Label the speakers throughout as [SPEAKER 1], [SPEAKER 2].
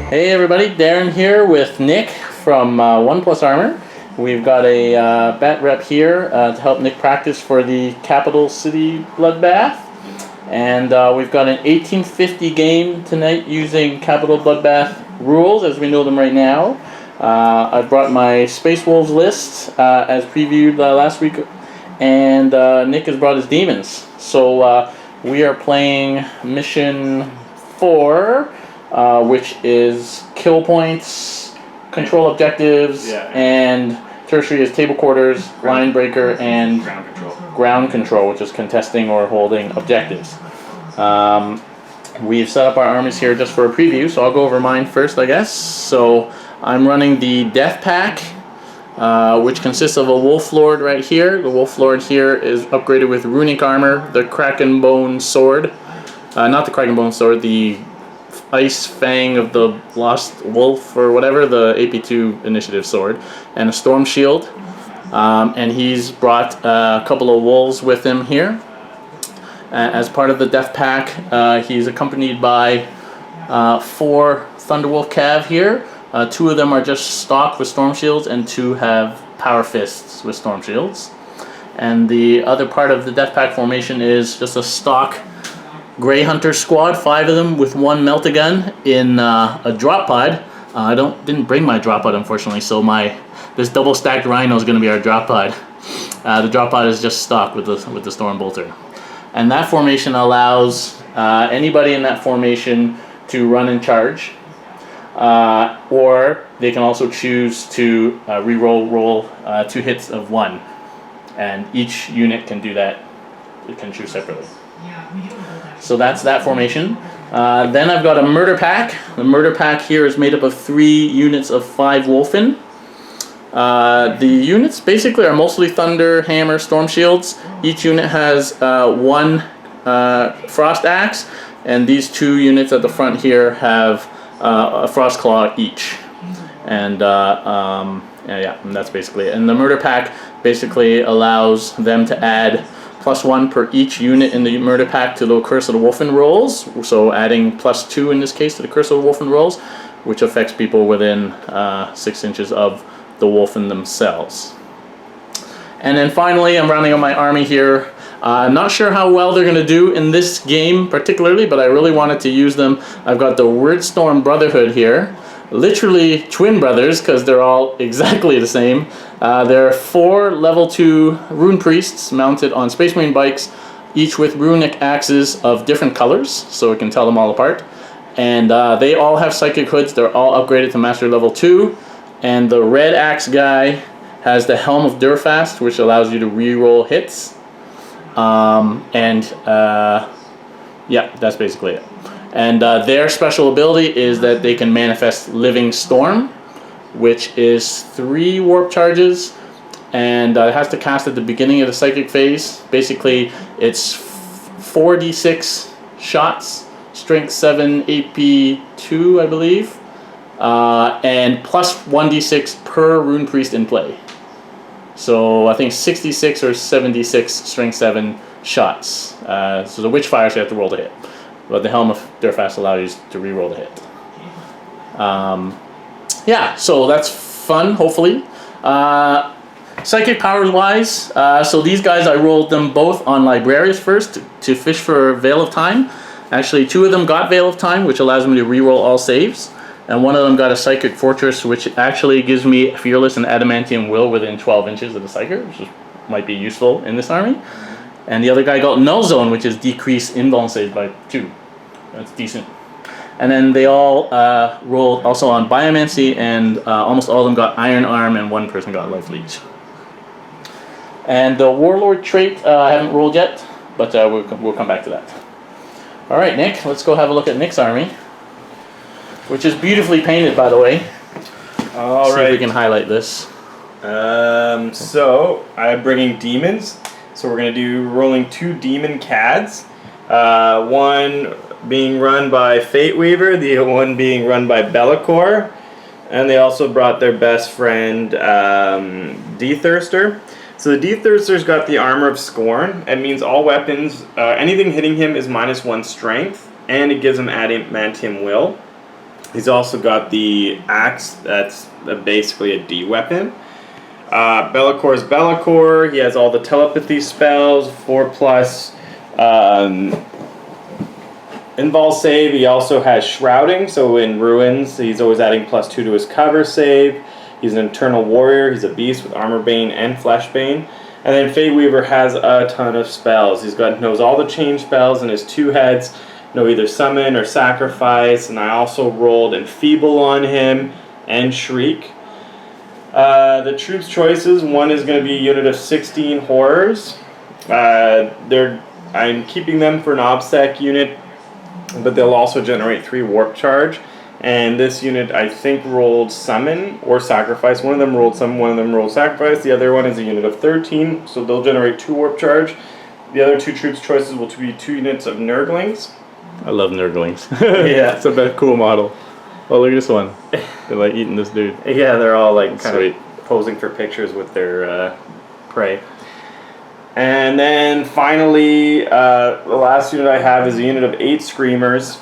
[SPEAKER 1] Hey everybody, Darren here with Nick from One Plus Armour. We've got a Batrep here to help Nick practice for the Capital City Bloodbath. And we've got an 1850 game tonight using Capital Bloodbath rules as we know them right now. I've brought my Space Wolves list as previewed last week, and Nick has brought his demons. So we are playing mission 4, which is kill points, control objectives, and tertiary is table quarters, line breaker, and ground control, which is contesting or holding objectives. We've set up our armies here just for a preview, so I'll go over mine first, I guess. So I'm running the Death Pack, which consists of a Wolf Lord right here. The Wolf Lord here is upgraded with runic armor, the Kraken Bone sword, not the Kraken Bone sword, the Ice Fang of the Lost Wolf or whatever, the AP2 initiative sword, and a Storm Shield. And he's brought a couple of wolves with him here. As part of the Death Pack, he's accompanied by 4 Thunderwolf Cav here. 2 of them are just stock with Storm Shields, and 2 have Power Fists with Storm Shields. And the other part of the Death Pack formation is just a stock Grey Hunter squad, 5 of them with 1 Melt-A-Gun in a drop pod. I didn't bring my drop pod, unfortunately, so this double stacked Rhino is going to be our drop pod. The drop pod is just stock with the Storm Bolter. And that formation allows anybody in that formation to run and charge, or they can also choose to roll 2 hits of 1, and each unit can do that. It can choose separately. So that's that formation. Then I've got a Murder Pack. The Murder Pack here is made up of 3 units of 5 Wolfen. The units basically are mostly Thunder, Hammer, Storm Shields. Each unit has 1 Frost Axe, and these 2 units at the front here have a Frost Claw each. And and that's basically it. And the Murder Pack basically allows them to add +1 per each unit in the Murder Pack to the Curse of the Wolfen rolls, so adding +2 in this case to the Curse of the Wolfen rolls, which affects people within 6 inches of the Wolfen themselves. And then finally, I'm rounding up my army here. Not sure how well they're going to do in this game particularly, but I really wanted to use them. I've got the Wordstorm Brotherhood here. Literally twin brothers, because they're all exactly the same. There are 4 level 2 rune priests mounted on Space Marine bikes, each with runic axes of different colors, so we can tell them all apart. And they all have psychic hoods. They're all upgraded to master level 2. And the red axe guy has the Helm of Durfast, which allows you to re-roll hits. That's basically it. And their special ability is that they can manifest Living Storm, which is 3 warp charges, and it has to cast at the beginning of the psychic phase. Basically, it's 4d6 shots, strength 7, AP 2, I believe, and plus 1d6 per rune priest in play. So I think 66 or 76 strength 7 shots. So the Witchfire, so you have to roll to hit. But the Helm of Durfast allows you to re-roll the hit. So that's fun, hopefully. Psychic powers wise, so these guys, I rolled them both on Librarius first to fish for Veil of Time. Actually, 2 of them got Veil of Time, which allows me to re-roll all saves. And 1 of them got a Psychic Fortress, which actually gives me Fearless and Adamantium Will within 12 inches of the Psyker, which might be useful in this army. And the other guy got Null Zone, which is decrease invuln saves by 2. That's decent. And then they all rolled also on Biomancy, and almost all of them got Iron Arm, and 1 person got Life Leech. And the Warlord trait I haven't rolled yet, but we'll come back to that. All right, Nick, let's go have a look at Nick's army, which is beautifully painted, by the way.
[SPEAKER 2] All
[SPEAKER 1] right. See if we can highlight this.
[SPEAKER 2] So I'm bringing demons. So we're going to do rolling 2 demon cads. 1 being run by Fate Weaver, the other one being run by Be'lakor. And they also brought their best friend, D-Thirster. So the D-Thirster's got the Armor of Scorn. It means all weapons, anything hitting him is -1 strength, and it gives him Adamantium Will. He's also got the axe, that's basically a D weapon. Bellacor's Be'lakor. He has all the telepathy spells, 4+ invul save. He also has shrouding, so in ruins he's always adding +2 to his cover save. He's an eternal warrior. He's a beast with armor bane and flesh bane. And then Fate Weaver has a ton of spells. Knows all the change spells in his 2 heads. Know either summon or sacrifice. And I also rolled Enfeeble on him and Shriek. The troops choices, one is going to be a unit of 16 horrors. I'm keeping them for an OBSEC unit, but they'll also generate 3 warp charge. And this unit, I think, rolled summon or sacrifice. One of them rolled summon, one of them rolled sacrifice. The other one is a unit of 13, so they'll generate 2 warp charge. The other 2 troops choices will be 2 units of Nurglings.
[SPEAKER 1] I love Nurglings.
[SPEAKER 2] Yeah.
[SPEAKER 1] It's a cool model. Oh, look at this one. They're like eating this dude.
[SPEAKER 2] Yeah, they're all like kind
[SPEAKER 1] Sweet.
[SPEAKER 2] of posing for pictures with their prey. And then finally, the last unit I have is a unit of 8 Screamers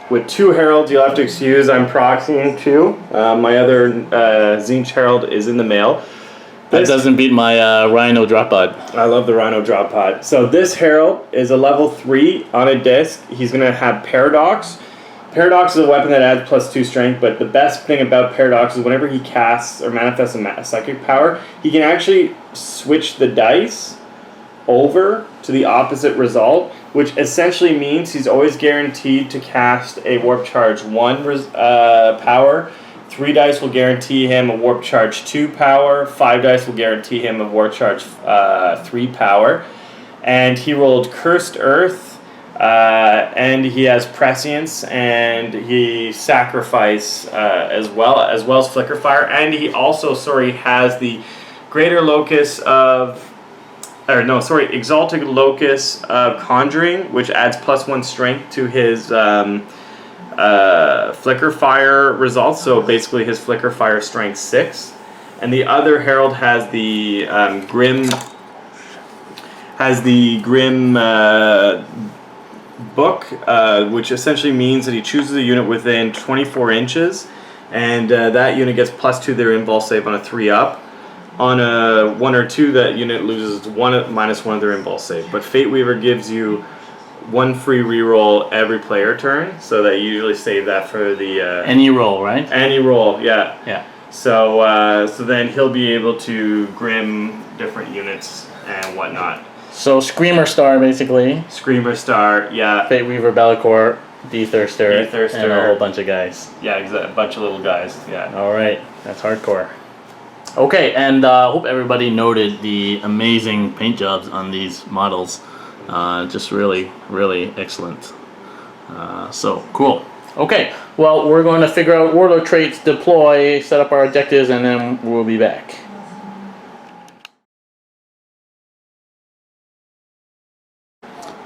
[SPEAKER 2] with 2 Heralds. You'll have to excuse, I'm proxying 2. My other Zinch Herald is in the mail.
[SPEAKER 1] That doesn't beat my Rhino drop pod.
[SPEAKER 2] I love the Rhino drop pod. So this Herald is a level 3 on a disc. He's going to have Paradox. Paradox is a weapon that adds +2 strength, but the best thing about Paradox is whenever he casts or manifests a psychic power, he can actually switch the dice over to the opposite result, which essentially means he's always guaranteed to cast a Warp Charge 1 power. 3 dice will guarantee him a Warp Charge 2 power. 5 dice will guarantee him a Warp Charge 3 power. And he rolled Cursed Earth. And he has Prescience, and he Sacrifice as well as Flicker Fire, and he also, has the Greater Locus of, Exalted Locus of Conjuring, which adds +1 strength to his Flicker Fire results. So basically, his Flicker Fire strength 6, and the other Herald has the Grim book, which essentially means that he chooses a unit within 24 inches, and that unit gets +2 their invul save on a 3-up. On a 1 or 2, that unit loses -1 of their invul save. But Fate Weaver gives you 1 free reroll every player turn, so that you usually save that for the
[SPEAKER 1] any roll, right?
[SPEAKER 2] Any roll, yeah.
[SPEAKER 1] Yeah.
[SPEAKER 2] So then he'll be able to grim different units and whatnot.
[SPEAKER 1] So Screamer Star, basically.
[SPEAKER 2] Screamer Star, yeah.
[SPEAKER 1] Fate Weaver, Be'lakor, D-Thirster,
[SPEAKER 2] D-Thirster,
[SPEAKER 1] and a whole bunch of guys.
[SPEAKER 2] Yeah, a bunch of little guys, yeah.
[SPEAKER 1] All right, that's hardcore. Okay, and hope everybody noted the amazing paint jobs on these models. Just really, really excellent. So, cool. Okay, well, we're going to figure out warlord traits, deploy, set up our objectives, and then we'll be back.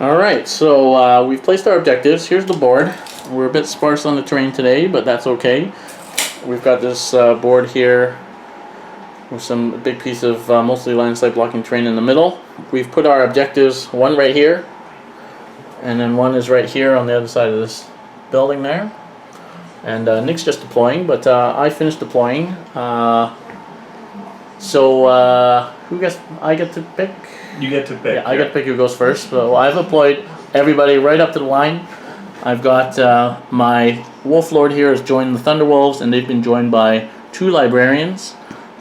[SPEAKER 1] Alright, so we've placed our objectives. Here's the board. We're a bit sparse on the terrain today, but that's okay. We've got this board here with some big piece of mostly line of sight blocking terrain in the middle. We've put our objectives, one right here, and then one is right here on the other side of this building there. And Nick's just deploying, but I finished deploying. Who gets? I get to pick.
[SPEAKER 2] You get to pick.
[SPEAKER 1] Yeah, I get to pick who goes first. So I've deployed everybody right up to the line. I've got my Wolf Lord here has joined the Thunderwolves, and they've been joined by 2 librarians,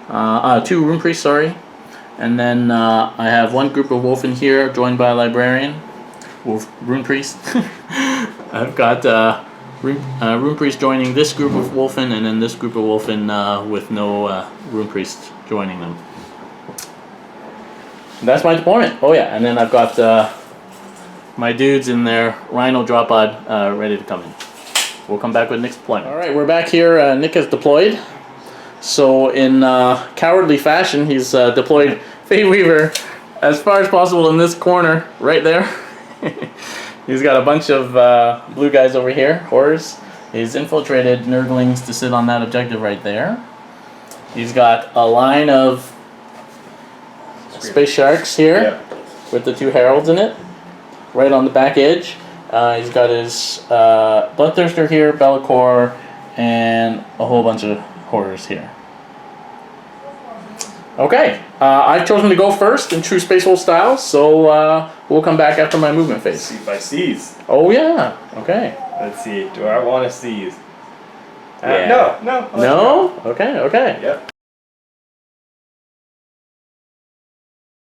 [SPEAKER 1] 2 Rune Priests, sorry. And then I have one group of Wolfen here joined by a librarian, Rune Priest. I've got Rune Priest joining this group of Wolfen, and then this group of Wolfen with no Rune Priest joining them. That's my deployment. Oh yeah, and then I've got my dudes in their Rhino drop pod ready to come in. We'll come back with Nick's deployment. Alright, we're back here. Nick has deployed. So in cowardly fashion, he's deployed Fate Weaver as far as possible in this corner, right there. He's got a bunch of blue guys over here, horrors. He's infiltrated Nurglings to sit on that objective right there. He's got a line of Space Sharks here with the 2 Heralds in it, right on the back edge. He's got his Bloodthirster here, Be'lakor, and a whole bunch of horrors here. Okay, I've chosen to go first in true Space Wolf style, so we'll come back after my movement phase.
[SPEAKER 2] See if I seize.
[SPEAKER 1] Oh yeah, okay.
[SPEAKER 2] Let's see. Do I want to seize?
[SPEAKER 1] Yeah.
[SPEAKER 2] No.
[SPEAKER 1] No? Okay.
[SPEAKER 2] Yep.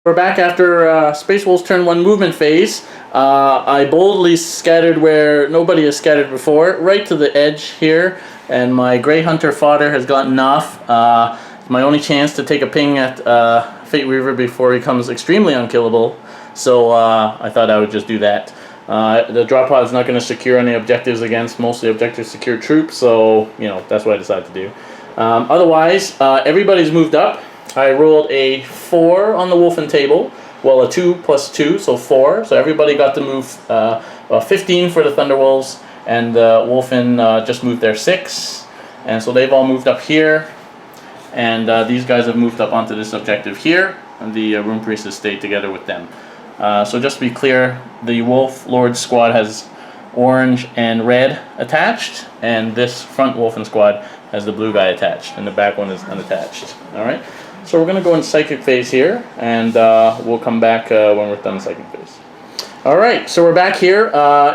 [SPEAKER 1] We're back after Space Wolf's turn 1 movement phase. I boldly scattered where nobody has scattered before, right to the edge here, and my Grey Hunter fodder has gotten off. It's my only chance to take a ping at Fate Weaver before he becomes extremely unkillable, so I thought I would just do that. The drop pod is not going to secure any objectives against mostly objective secure troops, so that's what I decided to do. Otherwise, everybody's moved up. I rolled a 4 on the Wolfen table. Well, a 2 plus 2, so 4. So everybody got to move 15 for the Thunderwolves, and the Wolfen just moved their 6. And so they've all moved up here. And these guys have moved up onto this objective here, and the Rune Priestess stayed together with them. So just to be clear, the Wolf Lord squad has orange and red attached, and this front Wolfen squad has the blue guy attached, and the back one is unattached. Alright, so we're going to go in Psychic phase here, and we'll come back when we're done Psychic phase. Alright, so we're back here.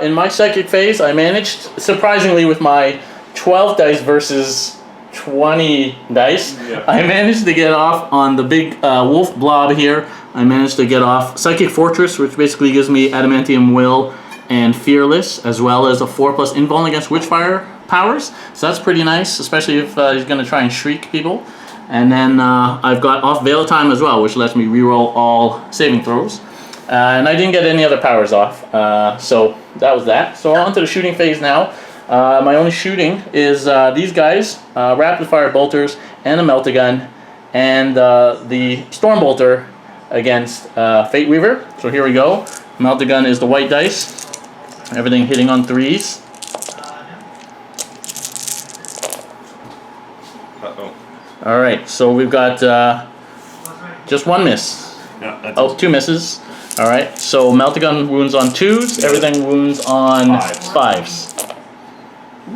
[SPEAKER 1] In my Psychic phase, I managed, surprisingly with my 12 dice versus 20 dice,
[SPEAKER 2] yeah.
[SPEAKER 1] I managed to get off on the big wolf blob here. I managed to get off Psychic Fortress, which basically gives me Adamantium Will and Fearless, as well as a 4+ invuln against Witchfire powers. So that's pretty nice, especially if he's going to try and shriek people. And then I've got off Veil Time as well, which lets me reroll all saving throws. And I didn't get any other powers off, so that was that. So on to the shooting phase now. My only shooting is these guys, Rapid Fire Bolters and a Melt-A-Gun, and the Storm Bolter against Fate Weaver. So here we go. Melt-A-Gun is the white dice. Everything hitting on 3s.
[SPEAKER 2] Uh-oh.
[SPEAKER 1] Alright, so we've got just 1 miss.
[SPEAKER 2] Yeah, that's
[SPEAKER 1] Oh, 2 misses. Alright, so Melt-A-Gun wounds on 2s, everything wounds on 5s.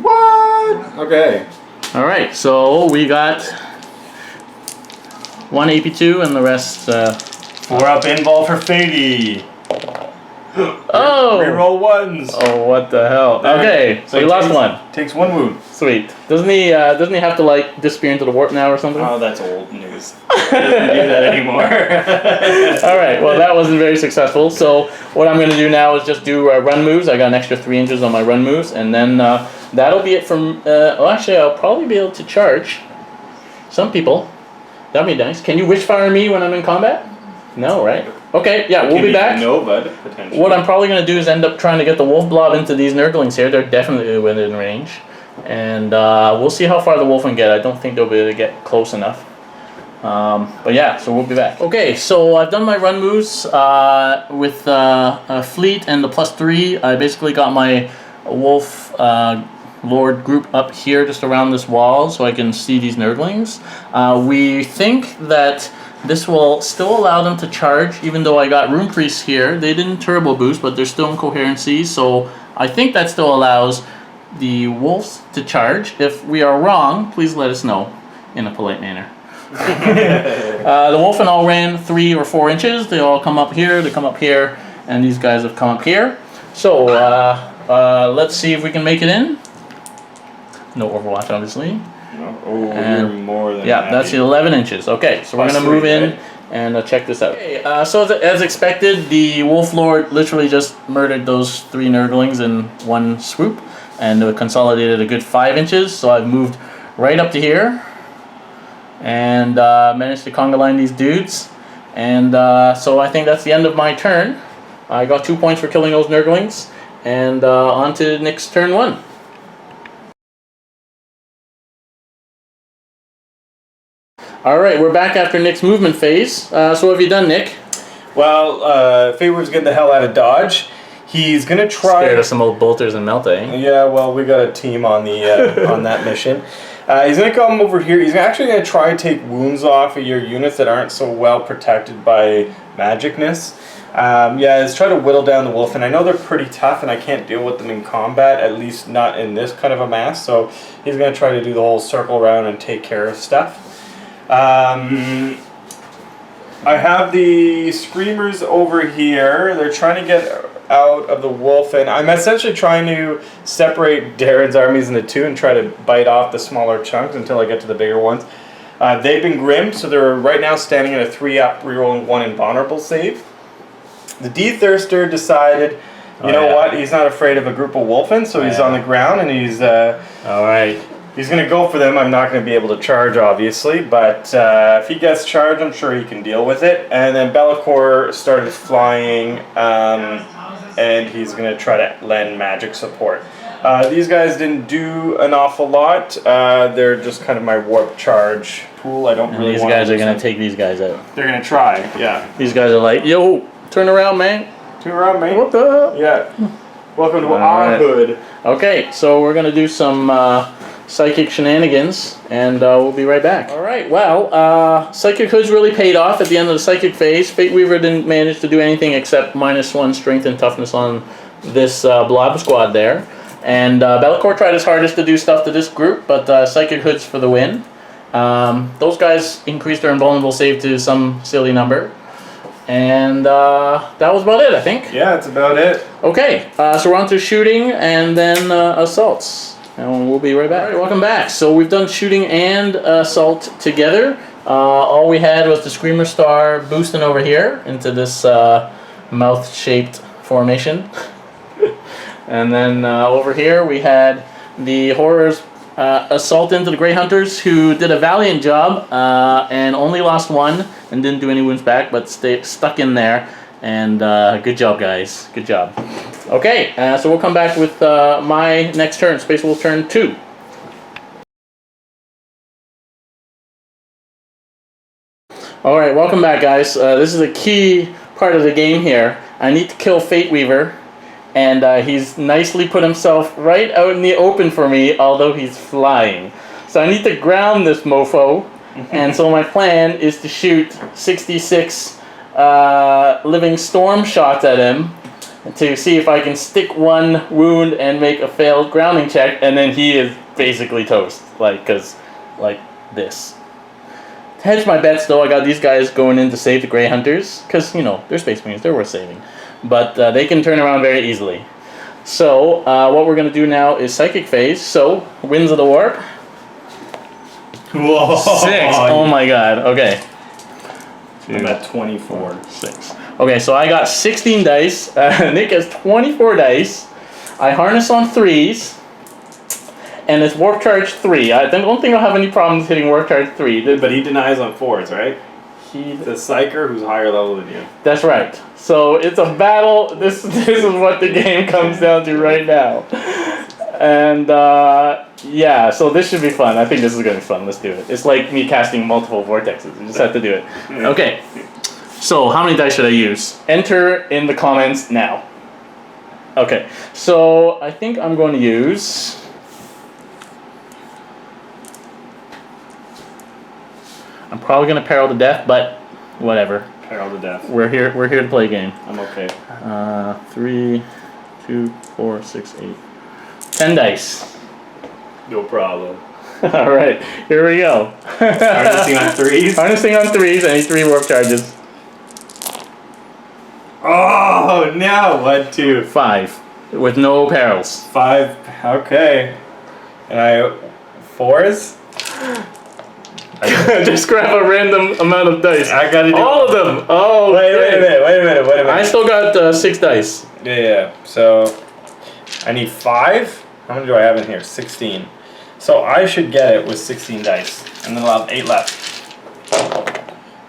[SPEAKER 2] What? Okay.
[SPEAKER 1] Alright, so we got 1 AP2 and the rest...
[SPEAKER 2] 4 up invul for Fatey.
[SPEAKER 1] Oh!
[SPEAKER 2] Reroll 1s.
[SPEAKER 1] Oh, what the hell? Okay, so he lost 1.
[SPEAKER 2] Takes 1 wound.
[SPEAKER 1] Sweet. Doesn't he have to like disappear into the warp now or something?
[SPEAKER 2] Oh, that's old news. He doesn't do that anymore.
[SPEAKER 1] Alright, well that wasn't very successful. So what I'm going to do now is just do run moves. I got an extra 3 inches on my run moves, and then that'll be it from... well, actually, I'll probably be able to charge some people. That'd be nice. Can you Witchfire me when I'm in combat? No, right? Okay, yeah, we'll be back.
[SPEAKER 2] No, bud, potentially.
[SPEAKER 1] What I'm probably going to do is end up trying to get the wolf blob into these Nurglings here. They're definitely within range. And we'll see how far the wolf can get. I don't think they'll be able to get close enough. But yeah, so we'll be back. Okay, so I've done my run moves with a fleet and the +3. I basically got my wolf lord group up here just around this wall so I can see these Nurglings. We think that this will still allow them to charge, even though I got Rune Priests here. They didn't turbo boost, but they're still in coherency, so I think that still allows the wolves to charge. If we are wrong, please let us know in a polite manner. The Wolfen all ran 3 or 4 inches. They all come up here, they come up here, and these guys have come up here. So let's see if we can make it in. No Overwatch, obviously.
[SPEAKER 2] Oh,
[SPEAKER 1] and
[SPEAKER 2] you're more than
[SPEAKER 1] yeah,
[SPEAKER 2] happy.
[SPEAKER 1] that's 11 inches. Okay, so we're going to move in and check this out. Okay, so as expected, the Wolf Lord literally just murdered those 3 Nurglings in one swoop, and consolidated a good 5 inches. So I've moved right up to here and managed to conga line these dudes. And so I think that's the end of my turn. I got 2 points for killing those Nurglings, and on to Nick's turn 1. Alright, we're back after Nick's movement phase. So what have you done, Nick?
[SPEAKER 2] Well, Favor's getting the hell out of Dodge. He's gonna try...
[SPEAKER 1] Scared of some old bolters and melt, eh?
[SPEAKER 2] Yeah, well, we got a team on the on that mission. He's gonna come over here. He's actually gonna try and take wounds off of your units that aren't so well protected by magicness. Yeah, let's try to whittle down the wolf, and I know they're pretty tough, and I can't deal with them in combat, at least not in this kind of a mass, so he's going to try to do the whole circle around and take care of stuff. I have the screamers over here. They're trying to get out of the wolf, and I'm essentially trying to separate Darren's armies into two and try to bite off the smaller chunks until I get to the bigger ones. They've been grimmed, so they're right now standing at a 3-up, rerolling 1 invulnerable save. The D-Thirster decided, you know what, he's not afraid of a group of wolfen, so he's on the ground, and he's alright. He's going to go for them. I'm not going to be able to charge, obviously, but if he gets charged, I'm sure he can deal with it. And then Bellicor started flying, and he's going to try to lend magic support. These guys didn't do an awful lot. They're just kind of my warp charge pool. I don't really
[SPEAKER 1] these
[SPEAKER 2] want
[SPEAKER 1] guys are going to take these guys out.
[SPEAKER 2] They're going to try, yeah.
[SPEAKER 1] These guys are like, yo, turn around, man.
[SPEAKER 2] Turn around, man.
[SPEAKER 1] What the?
[SPEAKER 2] Yeah. Welcome to our hood.
[SPEAKER 1] Okay, so we're going to do some psychic shenanigans, and we'll be right back. Alright, well, Psychic Hoods really paid off at the end of the Psychic phase. Fate Weaver didn't manage to do anything except -1 strength and toughness on this blob squad there. And Bellicor tried his hardest to do stuff to this group, but Psychic Hoods for the win. Those guys increased their invulnerable save to some silly number. And that was about it, I think.
[SPEAKER 2] Yeah, that's about it.
[SPEAKER 1] Okay, so we're on to shooting and then assaults. And we'll be right back. All right, welcome back. So we've done shooting and assault together. All we had was the Screamer Star boosting over here into this mouth-shaped formation. And then over here we had the Horrors assault into the Grey Hunters, who did a valiant job and only lost 1 and didn't do any wounds back, but stuck in there. And good job, guys. Good job. Okay, so we'll come back with my next turn, Space Wolf turn 2. Alright, welcome back, guys. This is a key part of the game here. I need to kill Fate Weaver, and he's nicely put himself right out in the open for me, although he's flying. So I need to ground this mofo, and so my plan is to shoot 66 living storm shots at him, to see if I can stick 1 wound and make a failed grounding check, and then he is basically toast, like this. To hedge my bets, though, I got these guys going in to save the Grey Hunters, because, you know, they're Space Marines, they're worth saving. But they can turn around very easily. So, what we're going to do now is Psychic Phase, so, Winds of the Warp.
[SPEAKER 2] Whoa!
[SPEAKER 1] 6, oh my god, okay.
[SPEAKER 2] I'm at 24.
[SPEAKER 1] 6. Okay, so I got 16 dice. Nick has 24 dice. I harness on 3s. And it's Warp Charge 3. I don't think I'll have any problems hitting Warp Charge 3.
[SPEAKER 2] But he denies on 4s, right?
[SPEAKER 1] He's
[SPEAKER 2] the Psyker who's higher level than you.
[SPEAKER 1] That's right. So it's a battle. This is what the game comes down to right now. And yeah, so this should be fun. I think this is going to be fun. Let's do it. It's like me casting multiple vortexes. You just have to do it. Okay. So how many dice should I use? Enter in the comments now. Okay. So I think I'm going to use... I'm probably going to peril to death, but whatever.
[SPEAKER 2] Peril to death.
[SPEAKER 1] We're here to play a game.
[SPEAKER 2] I'm okay.
[SPEAKER 1] 3, 2, 4, 6, 8. 10 dice.
[SPEAKER 2] No problem.
[SPEAKER 1] Alright, here we go.
[SPEAKER 2] Harnessing on 3s?
[SPEAKER 1] Harnessing on 3s, I need 3 warp charges.
[SPEAKER 2] Oh, no! 1, 2.
[SPEAKER 1] 5. With no perils.
[SPEAKER 2] 5, okay. And I... 4s?
[SPEAKER 1] Just grab a random amount of dice.
[SPEAKER 2] I gotta do...
[SPEAKER 1] all of them! Oh,
[SPEAKER 2] wait a minute.
[SPEAKER 1] I still got 6 dice.
[SPEAKER 2] Yeah, so... I need 5? How many do I have in here? 16. So I should get it with 16 dice. And then I'll have 8 left.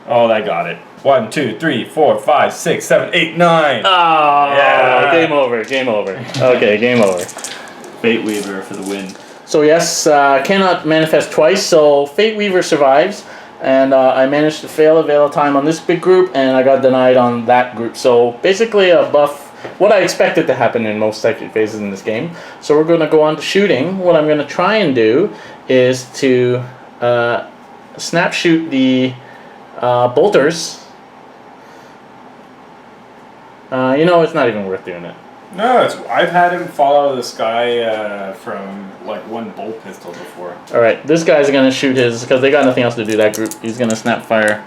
[SPEAKER 2] Oh, I got it. 1, 2, 3, 4, 5, 6, 7, 8, 9.
[SPEAKER 1] Oh, yeah. Game over. Okay, game over.
[SPEAKER 2] Fate Weaver for the win.
[SPEAKER 1] So yes, cannot manifest twice, so Fate Weaver survives. And I managed to fail a Veil of Time on this big group, and I got denied on that group. So basically a buff, what I expected to happen in most psychic phases in this game. So we're going to go on to shooting. What I'm going to try and do is to snap shoot the bolters You know, it's not even worth doing it.
[SPEAKER 2] No, I've had him fall out of the sky from like one bolt pistol before.
[SPEAKER 1] All right, this guy's gonna shoot his because they got nothing else to do. That group. He's gonna snap fire.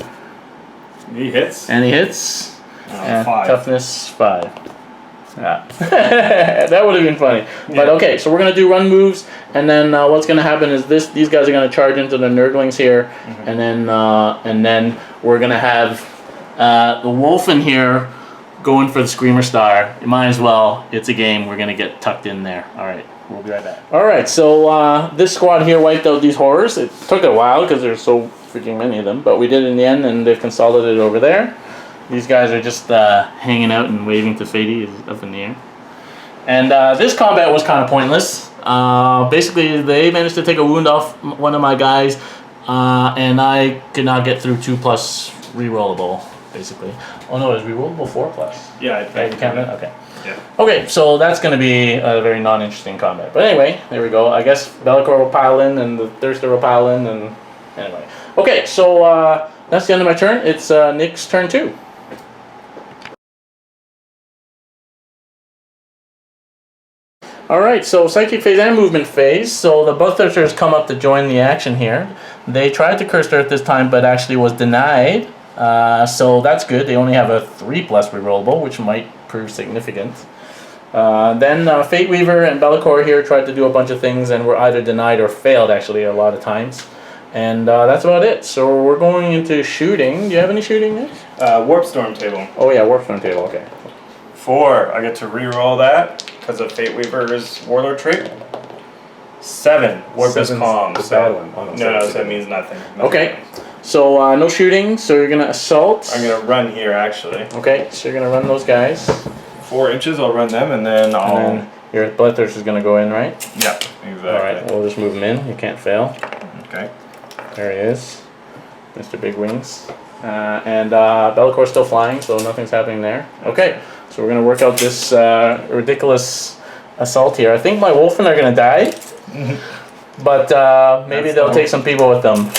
[SPEAKER 2] He hits.
[SPEAKER 1] And he hits. And
[SPEAKER 2] 5.
[SPEAKER 1] Toughness 5. Yeah. That would have been funny.
[SPEAKER 2] Yeah.
[SPEAKER 1] But okay, so we're gonna do run moves, and then what's gonna happen is these guys are gonna charge into the nurglings here, and then we're gonna have the wolf in here going for the Screamer Star. You might as well. It's a game. We're gonna get tucked in there. All right. We'll be right back. All right, so this squad here wiped out these horrors. It took a while because there's so freaking many of them, but we did it in the end, and they've consolidated over there. These guys are just hanging out and waving to Fady up in the air. And this combat was kind of pointless. Basically, they managed to take a wound off one of my guys, and I could not get through 2+ rerollable, basically. Oh no, is rerollable 4+?
[SPEAKER 2] Yeah, I think.
[SPEAKER 1] You can't. Okay.
[SPEAKER 2] Yeah.
[SPEAKER 1] Okay, so that's going to be a very non-interesting combat. But anyway, there we go. I guess Bellicor will pile in, and the Thirster will pile in, and anyway. Okay, so that's the end of my turn. It's Nick's turn 2. Alright, so Psychic Phase and Movement Phase. So the Bloodthirsters come up to join the action here. They tried to Curse Earth this time, but actually was denied. So that's good. They only have a 3+ rerollable, which might prove significant. Then Fate Weaver and Bellicor here tried to do a bunch of things and were either denied or failed, actually, a lot of times. And that's about it. So we're going into shooting. Do you have any shooting, Nick?
[SPEAKER 2] Warp Storm table.
[SPEAKER 1] Oh yeah, Warp Storm table, okay.
[SPEAKER 2] 4. I get to reroll that because of Fate Weaver's Warlord trait. 7. Warp is calm.
[SPEAKER 1] The bad one. Oh,
[SPEAKER 2] no, so that means nothing.
[SPEAKER 1] Okay. So no shooting, so you're going to assault.
[SPEAKER 2] I'm going to run here, actually.
[SPEAKER 1] Okay, so you're going to run those guys.
[SPEAKER 2] 4 inches, I'll run them, and then I'll...
[SPEAKER 1] And then your Bloodthirster is going to go in, right?
[SPEAKER 2] Yeah, exactly.
[SPEAKER 1] Alright, we'll just move him in. You can't fail.
[SPEAKER 2] Okay.
[SPEAKER 1] There he is. Mr. Big Wings. And Bellicor's still flying, so nothing's happening there. Okay, so we're going to work out this ridiculous assault here. I think my Wolfen are going to die. But maybe they'll take some people with them.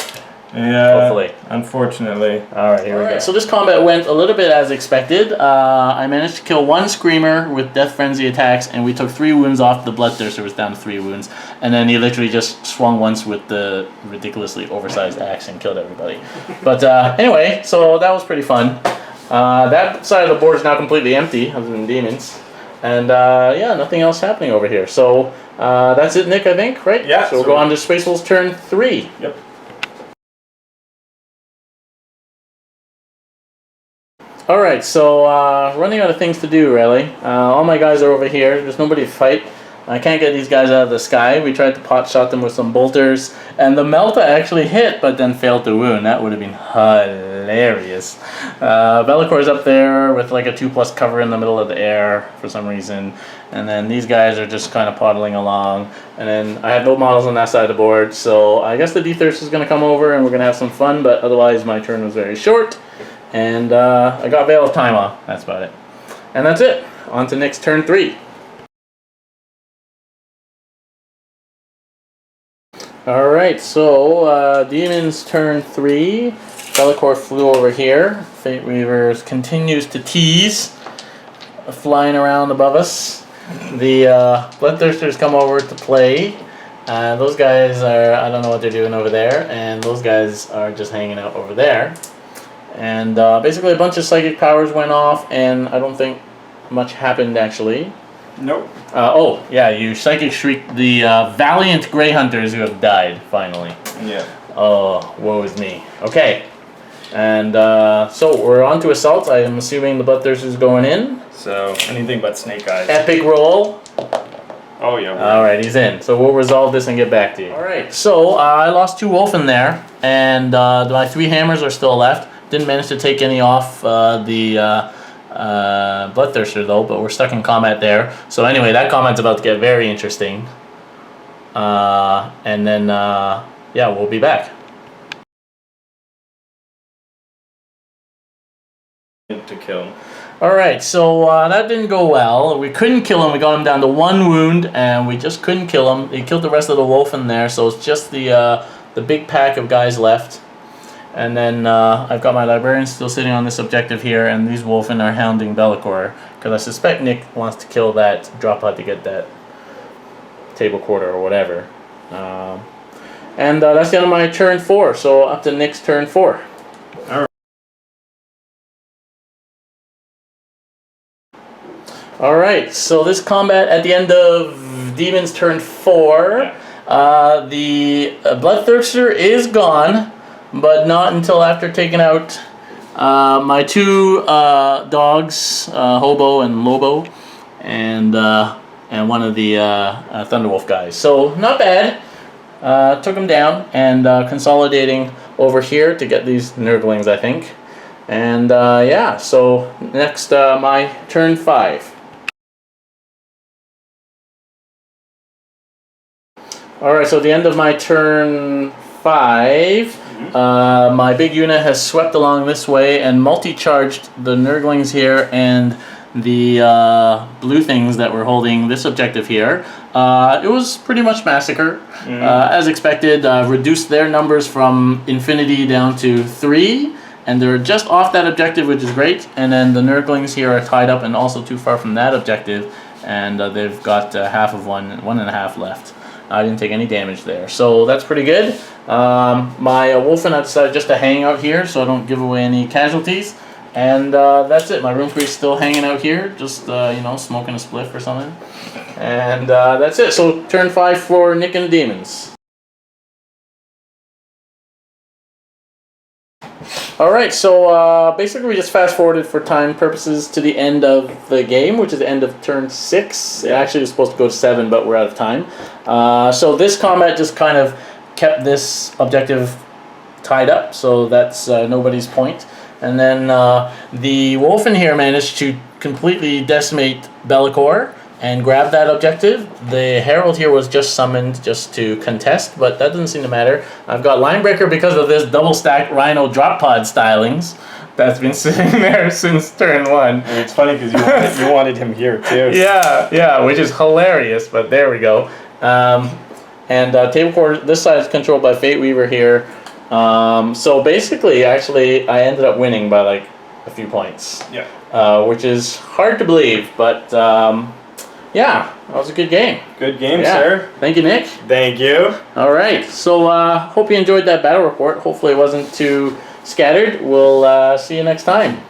[SPEAKER 2] Yeah,
[SPEAKER 1] hopefully.
[SPEAKER 2] Unfortunately.
[SPEAKER 1] Alright, here we go. So this combat went a little bit as expected. I managed to kill 1 Screamer with Death Frenzy attacks, and we took 3 wounds off. The Bloodthirster was down to 3 wounds. And then he literally just swung once with the ridiculously oversized axe and killed everybody. But anyway, so that was pretty fun. That side of the board is now completely empty, other than demons. And yeah, nothing else happening over here. So that's it, Nick, I think, right?
[SPEAKER 2] Yeah.
[SPEAKER 1] So we'll go on to Space Wolf's turn 3.
[SPEAKER 2] Yep.
[SPEAKER 1] Alright, so running out of things to do, really. All my guys are over here. There's nobody to fight. I can't get these guys out of the sky. We tried to pot shot them with some bolters, and the Melta actually hit, but then failed to wound. That would have been hilarious. Bellicor's up there with like a 2+ cover in the middle of the air for some reason, and then these guys are just kind of poddling along. And then I have no models on that side of the board, so I guess the D-Thirst is going to come over and we're going to have some fun, but otherwise my turn was very short. And I got Veil of Time off. That's about it. And that's it. On to Nick's turn 3. Alright, so Demon's turn 3. Bellicor flew over here. Fate Weaver continues to tease, flying around above us. The Bloodthirsters come over to play. Those guys are, I don't know what they're doing over there. And those guys are just hanging out over there. And basically a bunch of psychic powers went off, and I don't think much happened actually.
[SPEAKER 2] Nope.
[SPEAKER 1] Oh, yeah, you psychic shrieked the valiant Grey Hunters who have died, finally.
[SPEAKER 2] Yeah.
[SPEAKER 1] Oh, woe is me. Okay. And so we're on to assault. I am assuming the Bloodthirster is going in.
[SPEAKER 2] So, anything but Snake Eyes.
[SPEAKER 1] Epic roll.
[SPEAKER 2] Oh, yeah.
[SPEAKER 1] Alright, he's in. So we'll resolve this and get back to you. Alright, so I lost 2 wolf in there, and my 3 hammers are still left. Didn't manage to take any off the Bloodthirster though, but we're stuck in combat there. So anyway, that combat's about to get very interesting. And then, yeah, we'll be back.
[SPEAKER 2] To kill.
[SPEAKER 1] Alright, so that didn't go well. We couldn't kill him. We got him down to 1 wound, and we just couldn't kill him. He killed the rest of the wolf in there, so it's just the big pack of guys left. And then I've got my librarian still sitting on this objective here, and these Wolfen are hounding Bellicor, because I suspect Nick wants to kill that drop pod to get that table quarter or whatever. And that's the end of my turn 4, so up to Nick's turn 4.
[SPEAKER 2] Alright.
[SPEAKER 1] Alright, so this combat at the end of Demon's turn 4, the Bloodthirster is gone, but not until after taking out my 2 dogs, Hobo and Lobo, and one of the Thunderwolf guys. So not bad. Took them down, and consolidating over here to get these Nurglings, I think. And yeah, so next my turn 5. Alright, so at the end of my turn 5, my big unit has swept along this way and multi-charged the Nurglings here and the blue things that were holding this objective here. It was pretty much massacre, as expected. Reduced their numbers from infinity down to 3, and they're just off that objective, which is great. And then the Nurglings here are tied up and also too far from that objective, and they've got half of one and a half left. I didn't take any damage there, so that's pretty good. My Wolfen, I decided just to hang out here so I don't give away any casualties. And that's it. My room priest's still hanging out here, just you know, smoking a spliff or something. And that's it. So turn 5 for Nick and the Demons. Alright, so basically we just fast forwarded for time purposes to the end of the game, which is the end of turn 6. It actually was supposed to go to 7, but we're out of time. So this combat just kind of kept this objective tied up, so that's nobody's point. And then the Wolfen here managed to completely decimate Bellicor and grab that objective. The Herald here was just summoned just to contest, but that doesn't seem to matter. I've got Linebreaker because of this double stack Rhino drop pod stylings that's been sitting there since turn 1.
[SPEAKER 2] And it's funny because you wanted him here too.
[SPEAKER 1] Yeah, which is hilarious, but there we go. And table core, this side is controlled by Fate Weaver here. So basically, actually, I ended up winning by like a few points.
[SPEAKER 2] Yeah.
[SPEAKER 1] Which is hard to believe, but yeah, that was a good game.
[SPEAKER 2] Good game, sir.
[SPEAKER 1] Thank you, Nick.
[SPEAKER 2] Thank you.
[SPEAKER 1] All right, so hope you enjoyed that battle report. Hopefully it wasn't too scattered. We'll see you next time.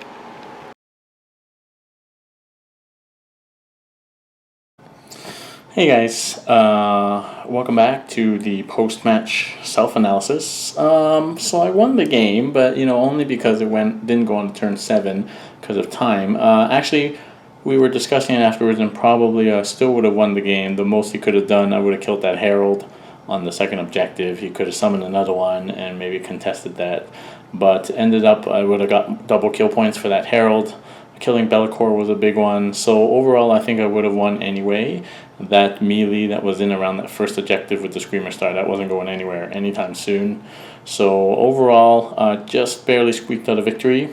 [SPEAKER 1] Hey guys, welcome back to the post-match self-analysis. So I won the game, but you know, only because it didn't go on to turn 7 because of time. Actually, we were discussing it afterwards, and probably still would have won the game. The most he could have done, I would have killed that Herald on the second objective. He could have summoned another one and maybe contested that, but ended up I would have got double kill points for that Herald. Killing Bellicor was a big one, so overall I think I would have won anyway. That melee that was in around that first objective with the Screamer Star, that wasn't going anywhere anytime soon. So overall, just barely squeaked out a victory.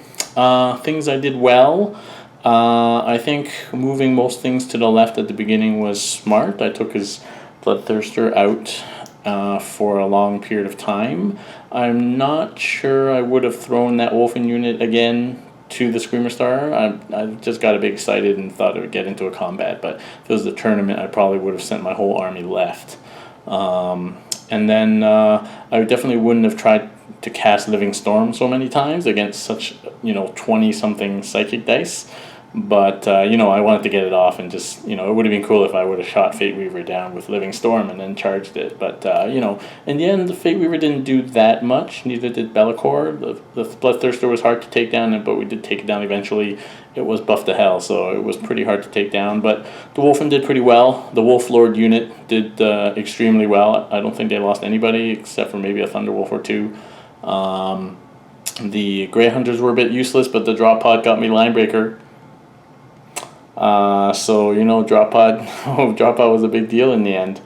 [SPEAKER 1] Things I did well. I think moving most things to the left at the beginning was smart. I took his Bloodthirster out for a long period of time. I'm not sure I would have thrown that Wolfen unit again to the Screamer Star. I just got a bit excited and thought it would get into a combat, but if it was the tournament, I probably would have sent my whole army left. And then I definitely wouldn't have tried to cast Living Storm so many times against such, 20-something psychic dice. But, I wanted to get it off and just, it would have been cool if I would have shot Fate Weaver down with Living Storm and then charged it. But, in the end, the Fate Weaver didn't do that much. Neither did Bellicor. The Bloodthirster was hard to take down, but we did take it down eventually. It was buffed to hell, so it was pretty hard to take down. But the Wolfen did pretty well. The Wolf Lord unit did extremely well. I don't think they lost anybody except for maybe a Thunderwolf or two. The Grey Hunters were a bit useless, but the drop pod got me Linebreaker. So drop pod was a big deal in the end.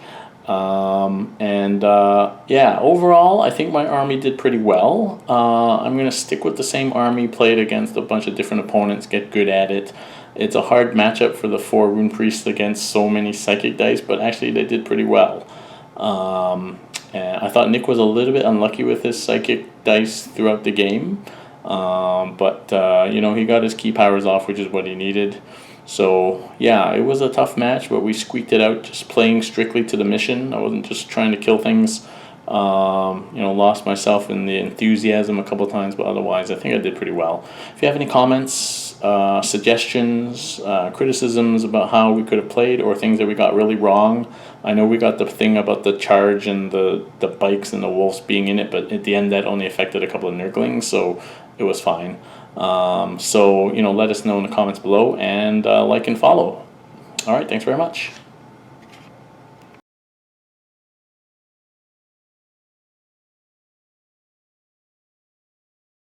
[SPEAKER 1] Overall I think my army did pretty well. I'm gonna stick with the same army, play it against a bunch of different opponents, get good at it. It's a hard matchup for the 4 Rune Priests against so many psychic dice, but actually they did pretty well. And I thought Nick was a little bit unlucky with his psychic dice throughout the game. But you know, he got his key powers off, which is what he needed. So yeah, it was a tough match, but we squeaked it out just playing strictly to the mission. I wasn't just trying to kill things. You know, lost myself in the enthusiasm a couple of times, but otherwise I think I did pretty well. If you have any comments, suggestions, criticisms about how we could have played, or things that we got really wrong. I know we got the thing about the charge and the bikes and the wolves being in it, but at the end that only affected a couple of nurglings, so it was fine. So, you know, let us know in the comments below, and like and follow. Alright, thanks very much.